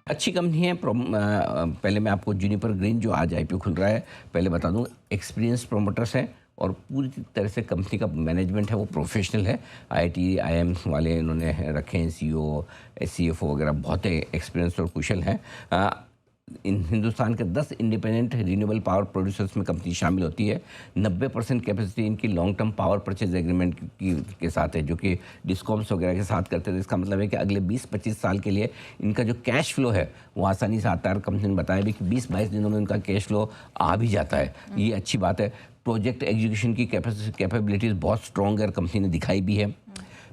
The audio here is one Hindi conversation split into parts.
अच्छी कंपनी है। पहले मैं आपको जूनिपर ग्रीन जो आज आईपीओ खुल रहा है पहले बता दूं, एक्सपीरियंस प्रोमोटर्स हैं और पूरी तरह से कंपनी का मैनेजमेंट है वो प्रोफेशनल है। आईआईटी आईआईएम वाले इन्होंने रखे हैं, सीईओ सीएफओ वगैरह बहुत एक्सपीरियंस और कुशल हैं। इन हिंदुस्तान के 10 इंडिपेंडेंट रिन्यूएबल पावर प्रोड्यूसर्स में कंपनी शामिल होती है। 90% कैपेसिटी इनकी long term power purchase agreement के साथ है, जो कि डिस्कॉम्स वगैरह के साथ करते थे। इसका मतलब है कि अगले 20-25 साल के लिए इनका जो कैश फ्लो है वो आसानी से आता है। कंपनी ने बताया भी कि 20-22 दिनों में इनका कैश फ्लो आ भी जाता है, ये अच्छी बात है। प्रोजेक्ट एग्जीक्यूशन की कैपेबिलिटीज़ बहुत स्ट्रॉन्ग है, कंपनी ने दिखाई भी है।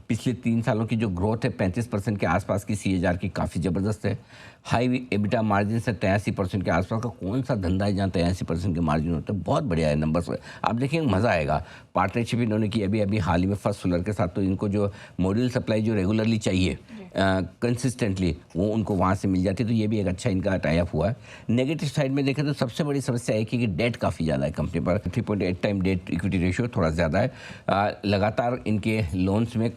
पिछले 3 सालों की जो ग्रोथ है 35% के आसपास की सीएजीआर की काफ़ी ज़बरदस्त है। हाई एबिटा मार्जिन से 83% के आसपास का कौन सा धंधा है जहाँ 83% के मार्जिन होते हैं, बहुत बढ़िया है नंबर्स। आप देखेंगे मज़ा आएगा। पार्टनरशिप इन्होंने की अभी हाल ही में फर्स्ट सोलर के साथ, तो इनको जो मॉड्यूल सप्लाई जो रेगुलरली चाहिए कंसिस्टेंटली वो उनको वहाँ से मिल जाती है, तो ये भी एक अच्छा इनका टाई अप हुआ है। नेगेटिव साइड में देखें तो सबसे बड़ी समस्या है कि डेट काफ़ी ज़्यादा है कंपनी पर। 3.8 टाइम डेट इक्विटी रेशियो थोड़ा ज़्यादा है। लगातार इनके लोन्स में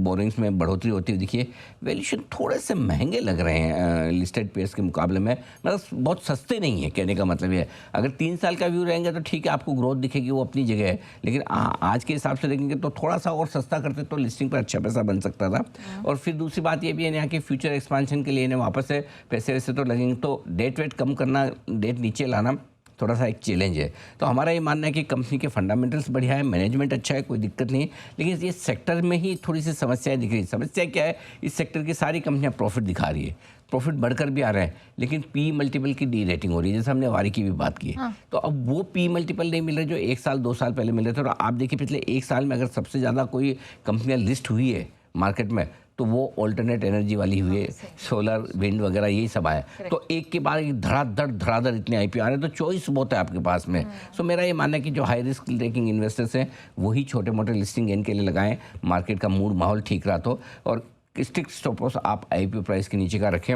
बोरिंग्स में बढ़ोतरी होती हुई दिखिए। वैल्यूएशन थोड़े से महंगे लग रहे हैं लिस्टेड पेयर्स के मुकाबले में, मतलब बहुत सस्ते नहीं है। कहने का मतलब ये है अगर 3 साल का व्यू रहेंगे तो ठीक है, आपको ग्रोथ दिखेगी, वो अपनी जगह है। लेकिन आज के हिसाब से देखेंगे तो थोड़ा सा और सस्ता करते तो लिस्टिंग पर अच्छा पैसा बन सकता था। और फिर दूसरी बात ये भी है यहाँ के फ्यूचर एक्सपांशन के लिए इन्हें वापस से पैसे वैसे तो लगेंगे, तो डेट वेट कम करना, डेट नीचे लाना थोड़ा सा एक चैलेंज है। तो हमारा ये मानना है कि कंपनी के फंडामेंटल्स बढ़िया है, मैनेजमेंट अच्छा है, कोई दिक्कत नहीं है। लेकिन ये सेक्टर में ही थोड़ी सी समस्याएं दिख रही है। समस्या क्या है, इस सेक्टर की सारी कंपनियां प्रॉफिट दिखा रही है, प्रॉफिट बढ़कर भी आ रहे हैं, लेकिन पी मल्टीपल की डी रेटिंग हो रही है, जैसे हमने वारी की भी बात की है। हाँ। तो अब वो पी मल्टीपल नहीं मिल रहे जो 1 साल 2 साल पहले मिल रहे थे। और आप देखिए पिछले 1 साल में अगर सबसे ज़्यादा कोई कंपनियाँ लिस्ट हुई है मार्केट में तो वो ऑल्टरनेट एनर्जी वाली हुई है, सोलर विंड वगैरह यही सब आए। तो एक के बाद एक धड़ाधड़ इतने आईपीओ आ रहे हैं, तो चॉइस बहुत है आपके पास में। सो मेरा ये मानना है कि जो हाई रिस्क टेकिंग इन्वेस्टर्स हैं वही छोटे मोटे लिस्टिंग गेन के लिए लगाएं, मार्केट का मूड माहौल ठीक रहा तो। और स्ट्रिक्ट स्टॉप लॉस आप आईपीओ प्राइस के नीचे का रखें,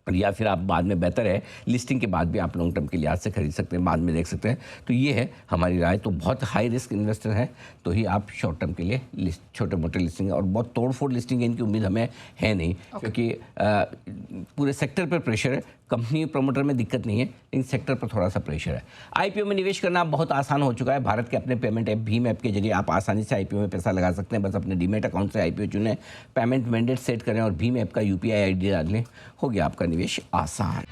या फिर आप बाद में बेहतर है लिस्टिंग के बाद भी आप लॉन्ग टर्म के लिहाज से खरीद सकते हैं, बाद में देख सकते हैं। तो ये है हमारी राय। तो बहुत हाई रिस्क इन्वेस्टर हैं तो ही आप शॉर्ट टर्म के लिए छोटे मोटे लिस्टिंग, और बहुत तोड़फोड़ लिस्टिंग इनकी उम्मीद हमें है नहीं। क्योंकि पूरे सेक्टर पर प्रेशर है, कंपनी प्रमोटर में दिक्कत नहीं है, लेकिन सेक्टर पर थोड़ा सा प्रेशर है। आईपीओ में निवेश करना बहुत आसान हो चुका है। भारत के अपने पेमेंट ऐप भीम ऐप के जरिए आप आसानी से आईपीओ में पैसा लगा सकते हैं। बस अपने डीमेट अकाउंट से आईपीओ चुनें, पेमेंट मैंडेट सेट करें और भीम ऐप का यूपीआई आईडी डाल लें, हो गया आपका निवेश आसान।